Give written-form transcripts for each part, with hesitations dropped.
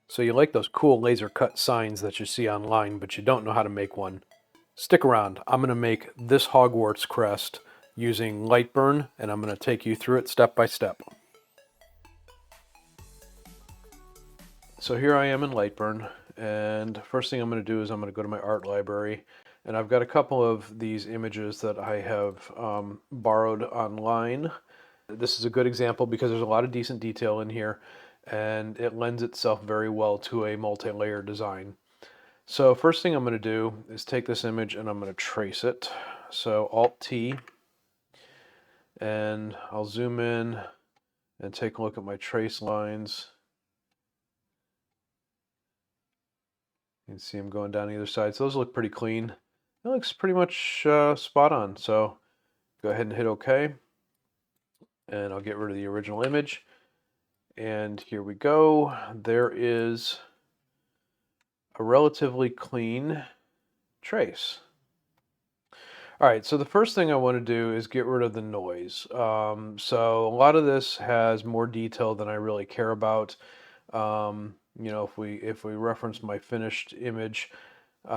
So you like those cool laser cut signs that you see online, but you don't know how to make one. Stick around. I'm going to make this Hogwarts crest using LightBurn, and I'm going to take you through it step by step. So here I am in LightBurn, and first thing I'm going to do is I'm going to go to my art library, and I've got a couple of these images that I have borrowed online. This is a good example because there's a lot of decent detail in here, and it lends itself very well to a multi-layer design. So first thing I'm going to do is take this image and I'm going to trace it. So Alt-T, and I'll zoom in and take a look at my trace lines. You can see them going down either side. So those look pretty clean. It looks pretty much spot on. So go ahead and hit OK. And I'll get rid of the original image. And here we go. There is a relatively clean trace. All right, so the first thing I want to do is get rid of the noise. So a lot of this has more detail than I really care about. You know, if we reference my finished image, you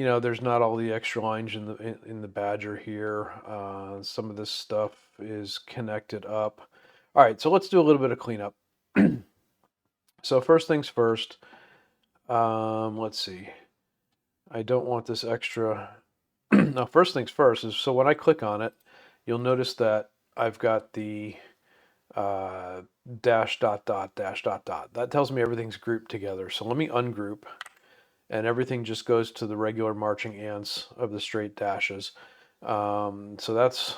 know, there's not all the extra lines in the badger here. Some of this stuff is connected up. All right, so let's do a little bit of cleanup. So first things first. Let's see. I don't want this extra. Now, first things first is, so when I click on it, you'll notice that I've got the dash dot dot dash dot dot. That tells me everything's grouped together. So let me ungroup, and everything just goes to the regular marching ants of the straight dashes. So that's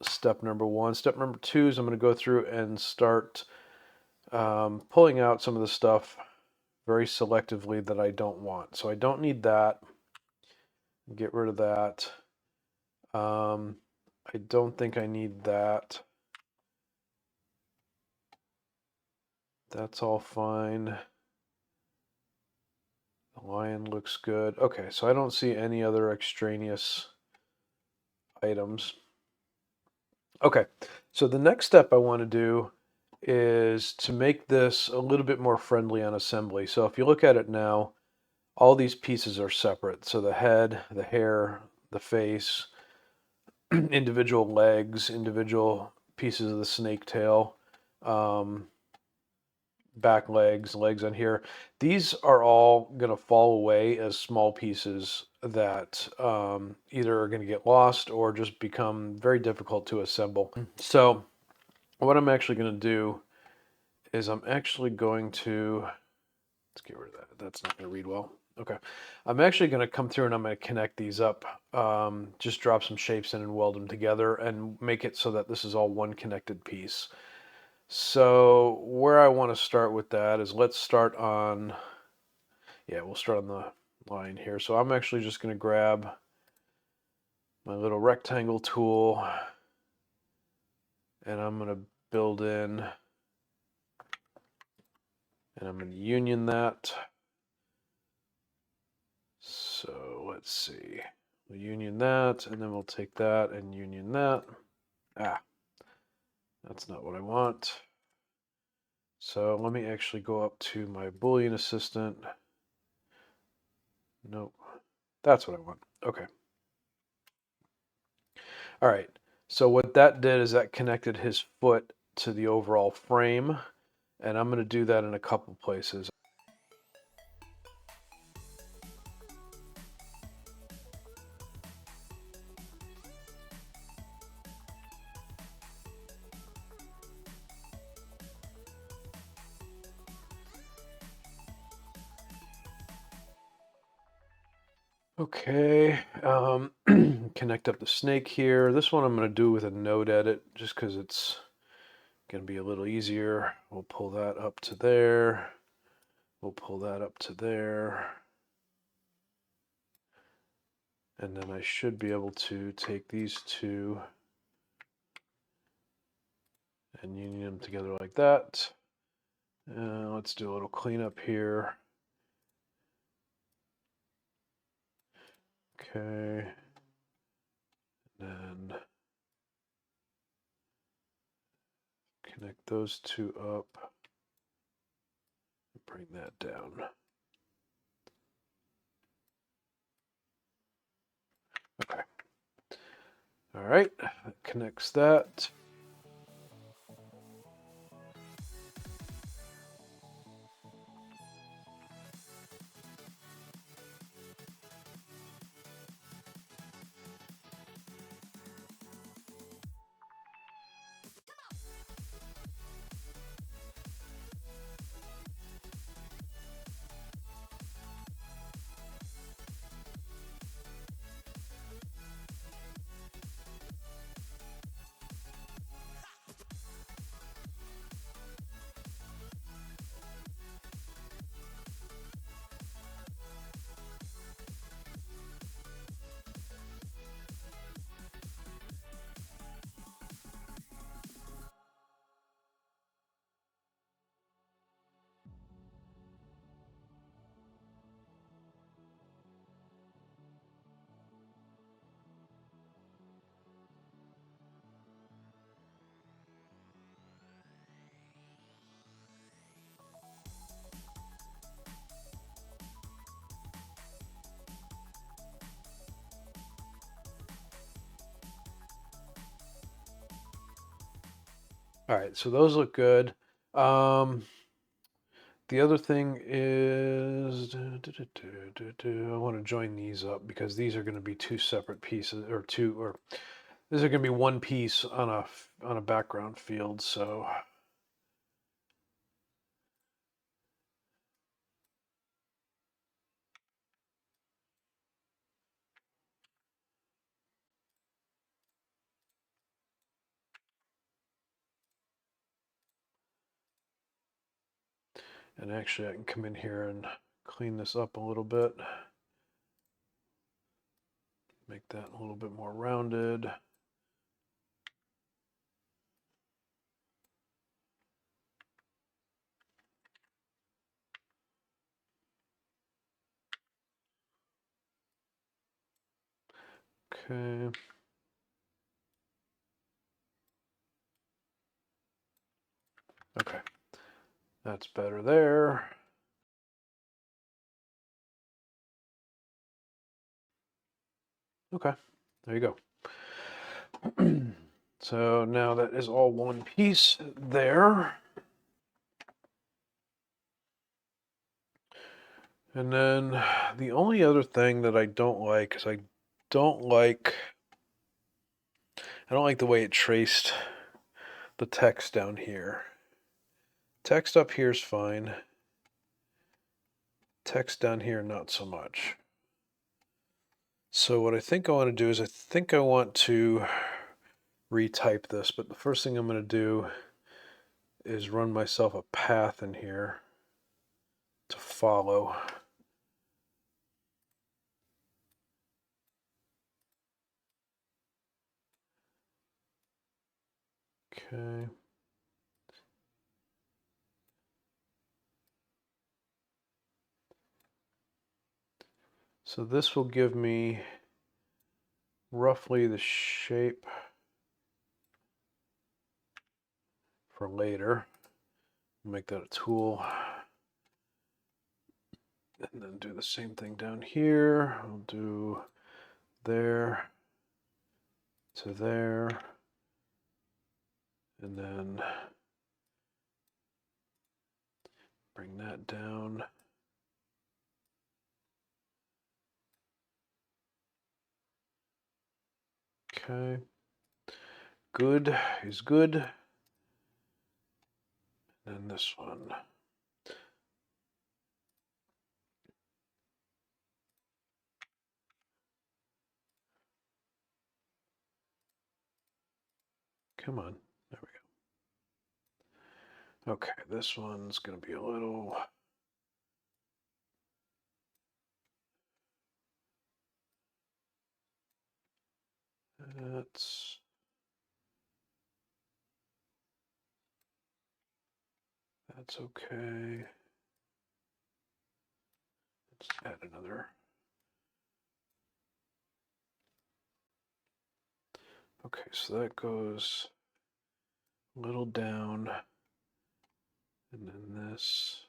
step number one. Step number two is I'm going to go through and start pulling out some of the stuff very selectively that I don't want. So I don't need that. Get rid of that. I don't think I need that. That's all fine. The lion looks good. Okay, so I don't see any other extraneous items. Okay, so the next step I want to do is to make this a little bit more friendly on assembly. So if you look at it now, all these pieces are separate. So the head, the hair, the face, individual legs, individual pieces of the snake tail, back legs, legs on here. These are all going to fall away as small pieces that either are going to get lost or just become very difficult to assemble. So what I'm actually going to do is I'm actually going to, let's get rid of that. That's not going to read well. Okay. I'm actually going to come through and I'm going to connect these up. Just drop some shapes in and weld them together and make it so that this is all one connected piece. So where I want to start with that is let's start on, yeah, we'll start on the line here. So I'm actually just going to grab my little rectangle tool and I'm going to build in, and I'm going to union that. So let's see, we'll union that and then we'll take that and union that. Ah, that's not what I want. So let me actually go up to my Boolean assistant. Nope, that's what I want. Okay. All right, so what that did is that connected his foot to the overall frame, and I'm going to do that in a couple places. Okay, connect up the snake here. This one I'm going to do with a node edit just because it's going to be a little easier. We'll pull that up to there. We'll pull that up to there. And then I should be able to take these two and union them together like that. Let's do a little cleanup here. Okay. And connect those two up. Bring that down. Okay. All right, that connects that. All right, so those look good. The other thing is, I want to join these up because these are going to be two separate pieces, or this is going to be one piece on a background field. So and actually I can come in here and clean this up a little bit. Make that a little bit more rounded. Okay. Okay. That's better there. Okay. There you go. So now that is all one piece there. And then the only other thing that I don't like is I don't like the way it traced the text down here. Text up here is fine. Text down here, not so much. So what I think I want to do is I think I want to retype this, but the first thing I'm going to do is run myself a path in here to follow. Okay. So this will give me roughly the shape for later. Make that a tool. And then do the same thing down here. I'll do there to there. And then bring that down. Okay. Good is good. And this one. Come on. There we go. Okay, this one's going to be a little... That's okay. Let's add another. Okay, so that goes a little down, and then this.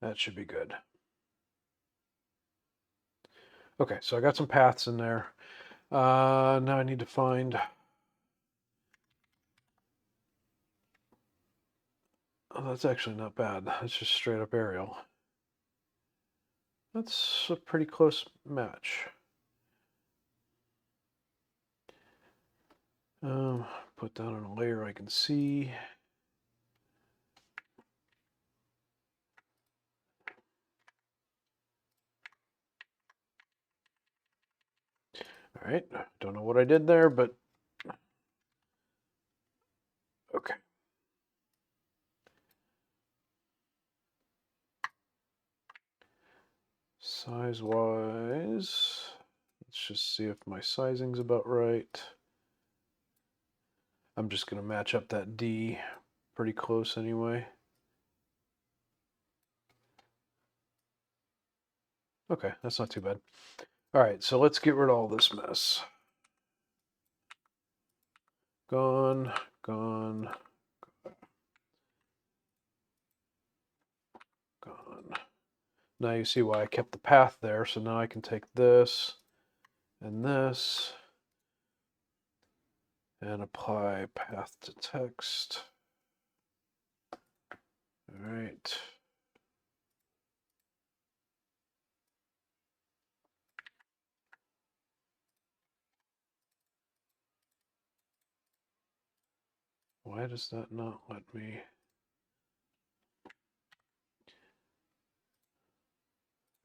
That should be good. Okay, so I got some paths in there. Now I need to find... Oh, that's actually not bad. That's just straight up aerial. That's a pretty close match. Put down on a layer I can see. All right, don't know what I did there, but okay. Size-wise, let's just see if my sizing's about right. I'm just going to match up that D pretty close anyway. Okay, that's not too bad. All right, so let's get rid of all this mess. Gone, gone, gone. Now you see why I kept the path there, so now I can take this and apply path to text. All right. Why does that not let me?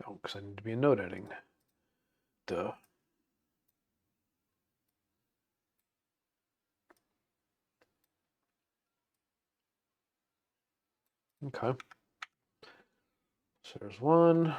Oh, because I need to be in node editing. Duh. Okay. So there's one.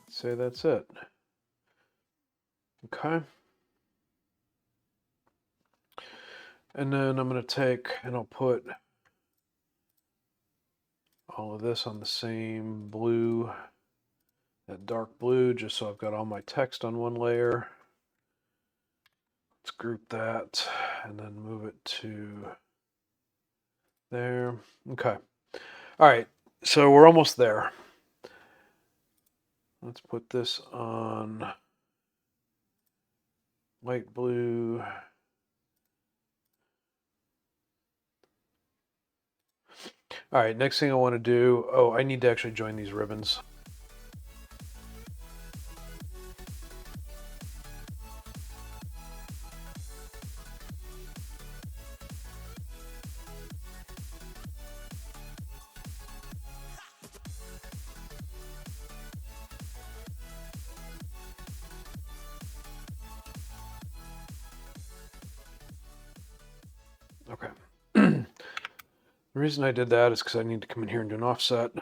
Say that's it. Okay. And then I'm going to take and I'll put all of this on the same blue, that dark blue, just so I've got all my text on one layer. Let's group that and then move it to there. Okay. All right. So we're almost there. Let's put this on light blue. All right, next thing I want to do, oh, I need to actually join these ribbons. Okay. The reason I did that is because I need to come in here and do an offset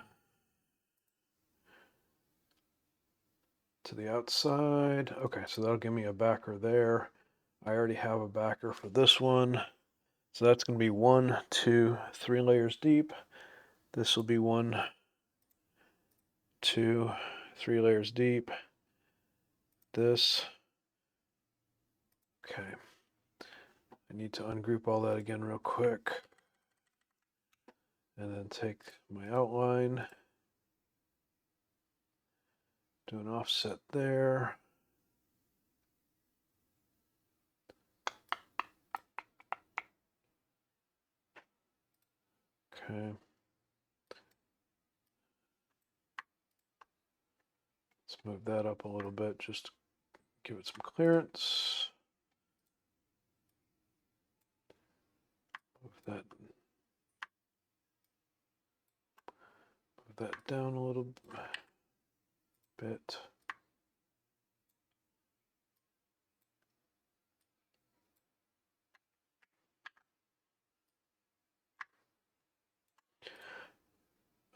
to the outside. Okay, so that'll give me a backer there. I already have a backer for this one. So that's going to be 1, 2, 3 layers deep. This will be 1, 2, 3 layers deep. This. Okay. I need to ungroup all that again real quick. And then take my outline. Do an offset there. Okay. Let's move that up a little bit, just to give it some clearance. Move that down a little bit.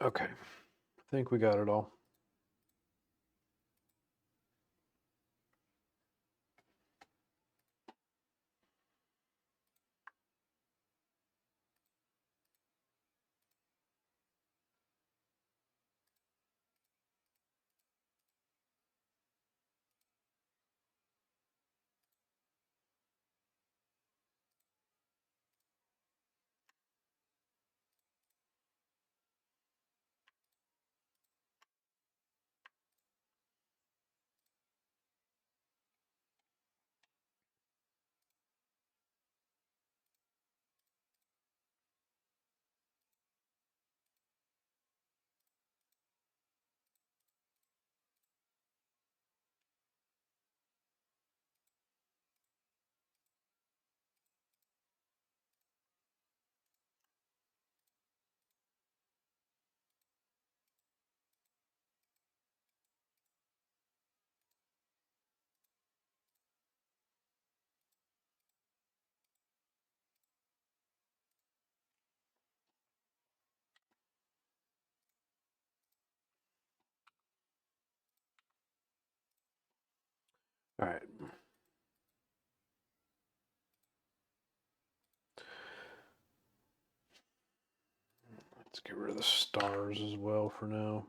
Okay, I think we got it all. All right. Let's get rid of the stars as well for now.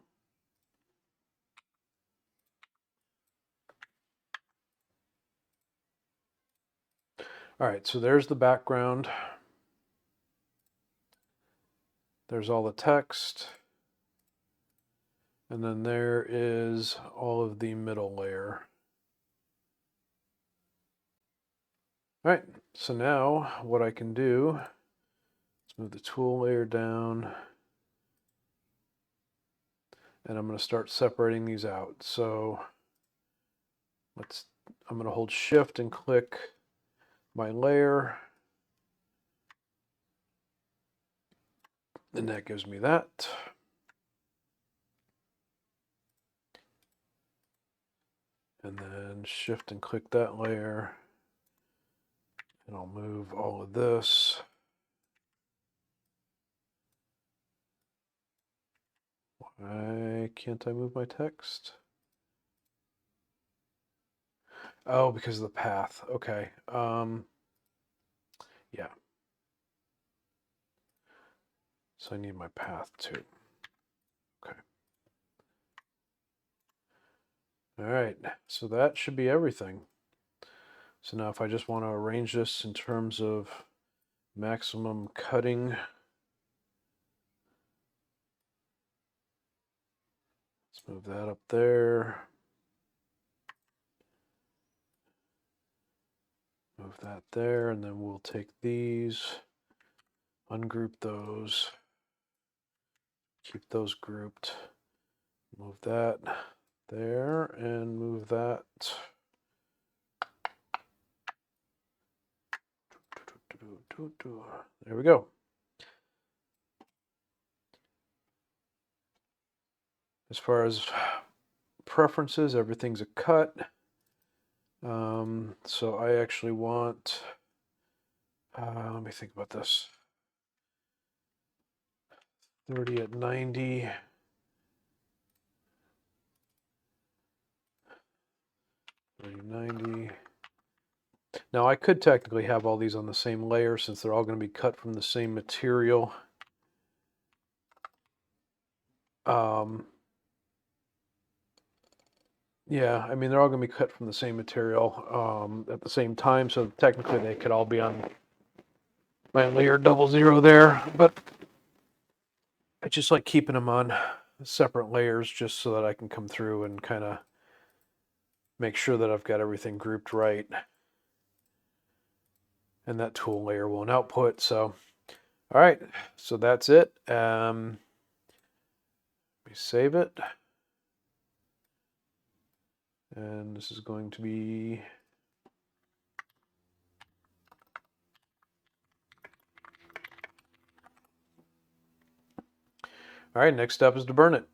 All right, so there's the background. There's all the text. And then there is all of the middle layer. All right, so now what I can do, let's move the tool layer down. And I'm going to start separating these out. So I'm going to hold Shift and click my layer. And that gives me that. And then Shift and click that layer. And I'll move all of this. Why can't I move my text? Oh, because of the path. Okay. Yeah. So I need my path too. Okay. All right. So that should be everything. So now if I just want to arrange this in terms of maximum cutting, let's move that up there. Move that there, and then we'll take these, ungroup those, keep those grouped, move that there, and move that. There we go. As far as preferences, everything's a cut. So I actually want, let me think about this. 30 at 90. 30, 90. Now I could technically have all these on the same layer since they're all going to be cut from the same material. Yeah, I mean, they're all going to be cut from the same material at the same time, so technically they could all be on my layer 00 there, but I just like keeping them on separate layers just so that I can come through and kind of make sure that I've got everything grouped right. And that tool layer won't output, so all right, so that's it. Let me save it. And this is going to be all right, next step is to burn it.